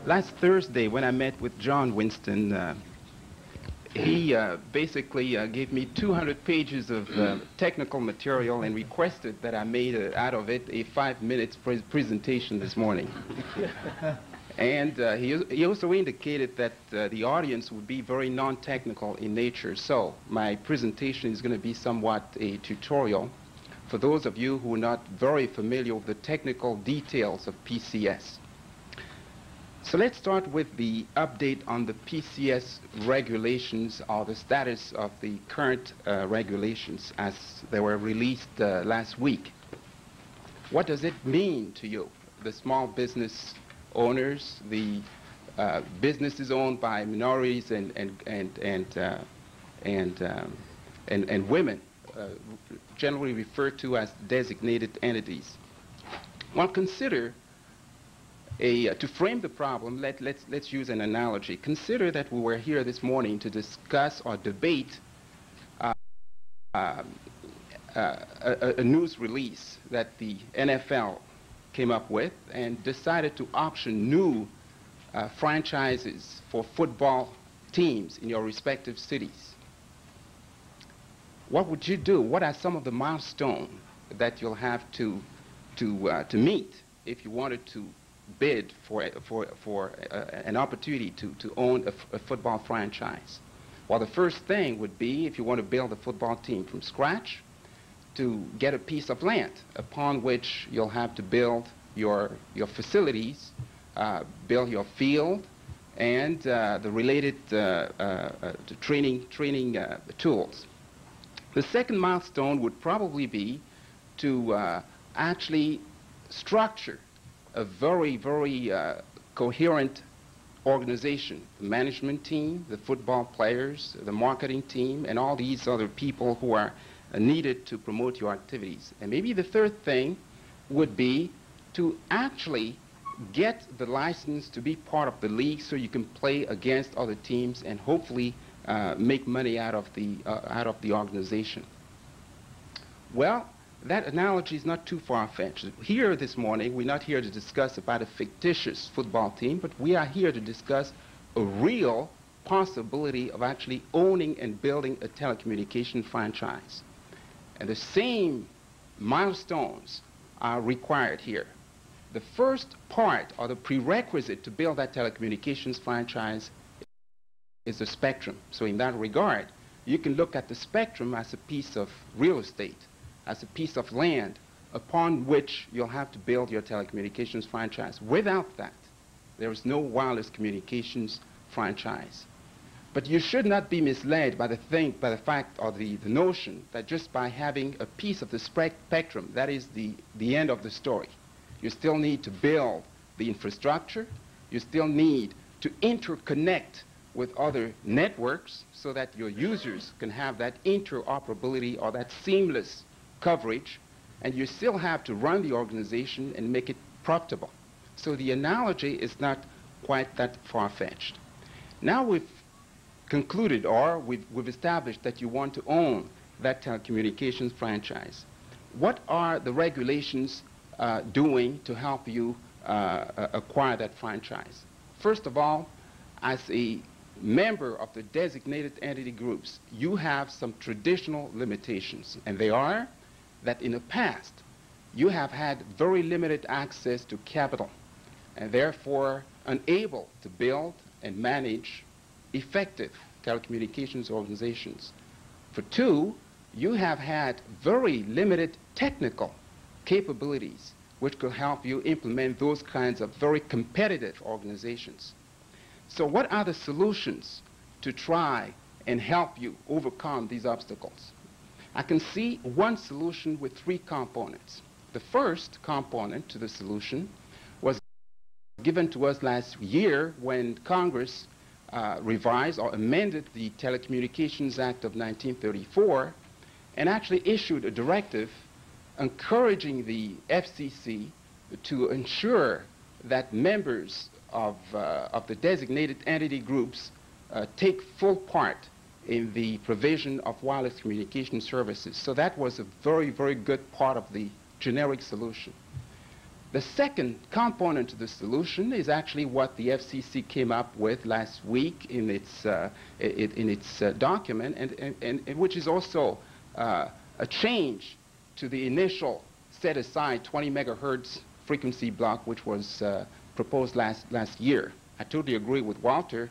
Last Thursday, when I met with John Winston, he basically gave me 200 pages of technical material and requested that I made out of it a 5-minute presentation this morning. And he also indicated that the audience would be very non-technical in nature. So my presentation is going to be somewhat a tutorial for those of you who are not very familiar with the technical details of PCS. So let's start with the update on the PCS regulations, or the status of the current regulations as they were released last week. What does it mean to you, the small business owners, the businesses owned by minorities and women, generally referred to as designated entities? Well, consider to frame the problem, let's use an analogy. Consider that we were here this morning to discuss or debate a news release that the NFL came up with and decided to auction new franchises for football teams in your respective cities. What would you do? What are some of the milestones that you'll have to meet if you wanted to bid for an opportunity to own a football franchise? Well, the first thing would be, if you want to build a football team from scratch, to get a piece of land upon which you'll have to build your facilities, build your field, and the related training tools. The second milestone would probably be to actually structure a very, very coherent organization, the management team, the football players, the marketing team, and all these other people who are needed to promote your activities. And maybe the third thing would be to actually get the license to be part of the league so you can play against other teams and hopefully make money out of the organization. Well, that analogy is not too far-fetched. Here this morning, we're not here to discuss about a fictitious football team, but we are here to discuss a real possibility of actually owning and building a telecommunication franchise. And the same milestones are required here. The first part, or the prerequisite to build that telecommunications franchise, is the spectrum. So in that regard, you can look at the spectrum as a piece of real estate, as a piece of land upon which you'll have to build your telecommunications franchise. Without that, there is no wireless communications franchise. But you should not be misled by the fact or the notion that just by having a piece of the spectrum, that is the end of the story. You still need to build the infrastructure. You still need to interconnect with other networks so that your users can have that interoperability or that seamless coverage, and you still have to run the organization and make it profitable. So the analogy is not quite that far-fetched. Now we've concluded, or we've established that you want to own that telecommunications franchise. What are the regulations doing to help you acquire that franchise? First of all, as a member of the designated entity groups, you have some traditional limitations, and they are that in the past you have had very limited access to capital and therefore unable to build and manage effective telecommunications organizations. For two, you have had very limited technical capabilities which could help you implement those kinds of very competitive organizations. So what are the solutions to try and help you overcome these obstacles? I can see one solution with three components. The first component to the solution was given to us last year when Congress revised or amended the Telecommunications Act of 1934 and actually issued a directive encouraging the FCC to ensure that members of the designated entity groups take full part in the provision of wireless communication services. So that was a very, very good part of the generic solution. The second component to the solution is actually what the FCC came up with last week in its document, and which is also a change to the initial set-aside 20 megahertz frequency block, which was proposed last year. I totally agree with Walter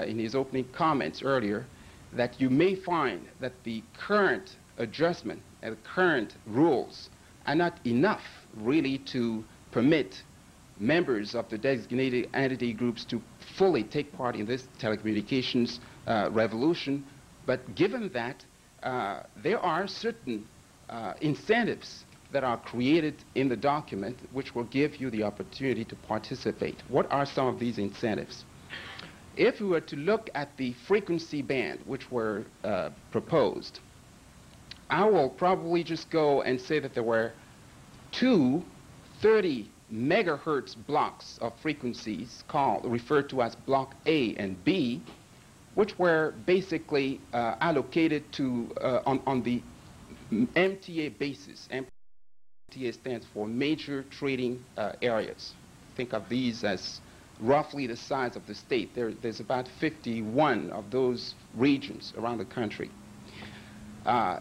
in his opening comments earlier that you may find that the current adjustment and the current rules are not enough really to permit members of the designated entity groups to fully take part in this telecommunications revolution. But given that, there are certain incentives that are created in the document which will give you the opportunity to participate. What are some of these incentives? If we were to look at the frequency band which were proposed, I will probably just go and say that there were two 30 megahertz blocks of frequencies referred to as block A and B, which were basically allocated to on the MTA basis. MTA stands for major trading areas. Think of these as roughly the size of the state. There's about 51 of those regions around the country.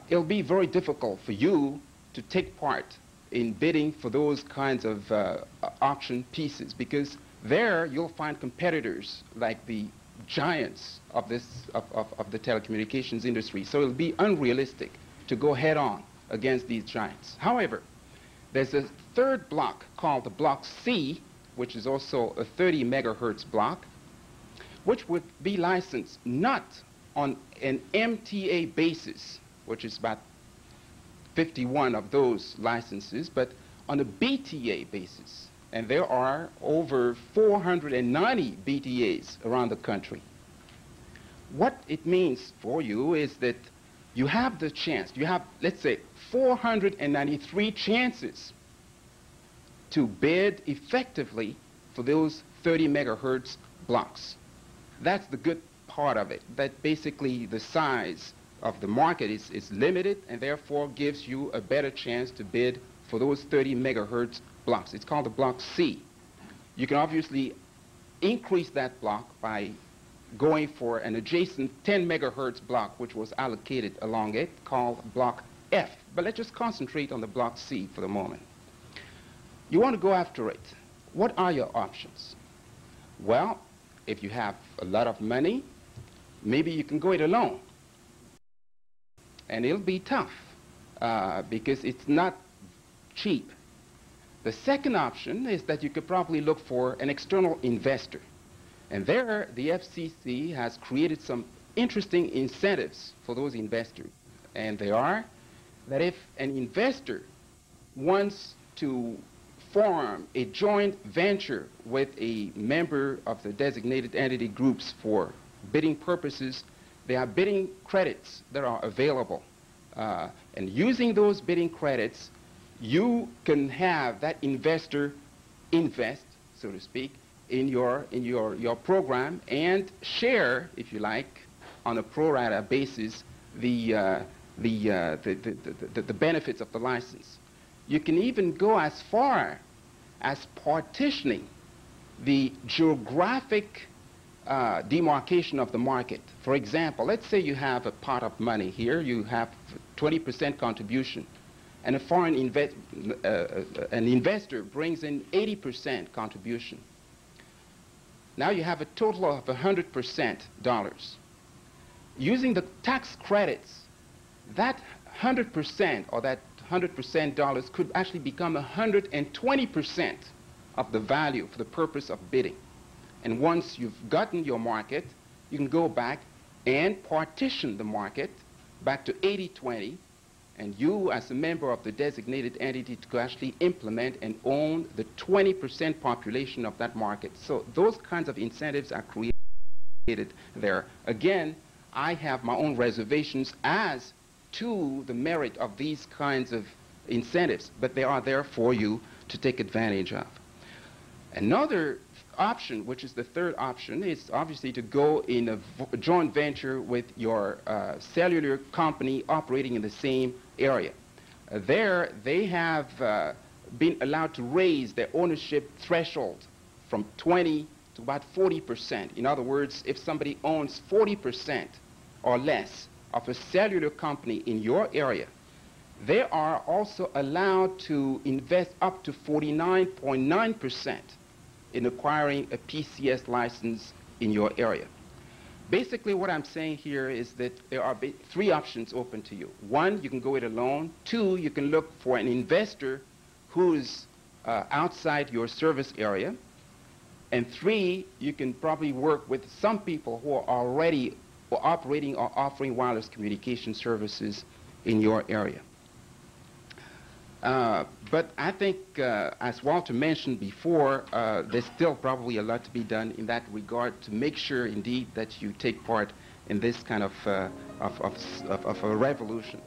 It'll be very difficult for you to take part in bidding for those kinds of auction pieces, because there you'll find competitors like the giants of the telecommunications industry. So it'll be unrealistic to go head on against these giants. However, there's a third block called the block C, which is also a 30 megahertz block, which would be licensed not on an MTA basis, which is about 51 of those licenses, but on a BTA basis. And there are over 490 BTAs around the country. What it means for you is that you have the chance, you have, let's say, 493 chances to bid effectively for those 30 megahertz blocks. That's the good part of it, that basically the size of the market is limited and therefore gives you a better chance to bid for those 30 megahertz blocks. It's called the block C. You can obviously increase that block by going for an adjacent 10 megahertz block which was allocated along it called block F. But let's just concentrate on the block C for the moment. You want to go after it. What are your options? Well, if you have a lot of money, maybe you can go it alone. And it'll be tough because it's not cheap. The second option is that you could probably look for an external investor. And there, the FCC has created some interesting incentives for those investors. And they are that if an investor wants to form a joint venture with a member of the designated entity groups for bidding purposes, there are bidding credits that are available. And using those bidding credits, you can have that investor invest, so to speak, in your program and share, if you like, on a pro rata basis, the benefits of the license. You can even go as far as partitioning the geographic demarcation of the market. For example, let's say you have a pot of money here, you have 20% contribution, and a foreign an investor brings in 80% contribution. Now you have a total of $100 dollars. Using the tax credits, that 100% or that $100 dollars could actually become 120% of the value for the purpose of bidding. And once you've gotten your market, you can go back and partition the market back to 80-20, and you, as a member of the designated entity, to actually implement and own the 20% population of that market. So those kinds of incentives are created there. Again, I have my own reservations as to the merit of these kinds of incentives, but they are there for you to take advantage of. Another option, which is the third option, is obviously to go in a joint venture with your cellular company operating in the same area. There, they have been allowed to raise their ownership threshold from 20 to about 40%. In other words, if somebody owns 40% or less of a cellular company in your area, they are also allowed to invest up to 49.9% in acquiring a PCS license in your area. Basically, what I'm saying here is that there are three options open to you. One, you can go it alone. Two, you can look for an investor who's outside your service area. And three, you can probably work with some people who are already operating or offering wireless communication services in your area. But I think, as Walter mentioned before, there's still probably a lot to be done in that regard to make sure, indeed, that you take part in this kind of a revolution.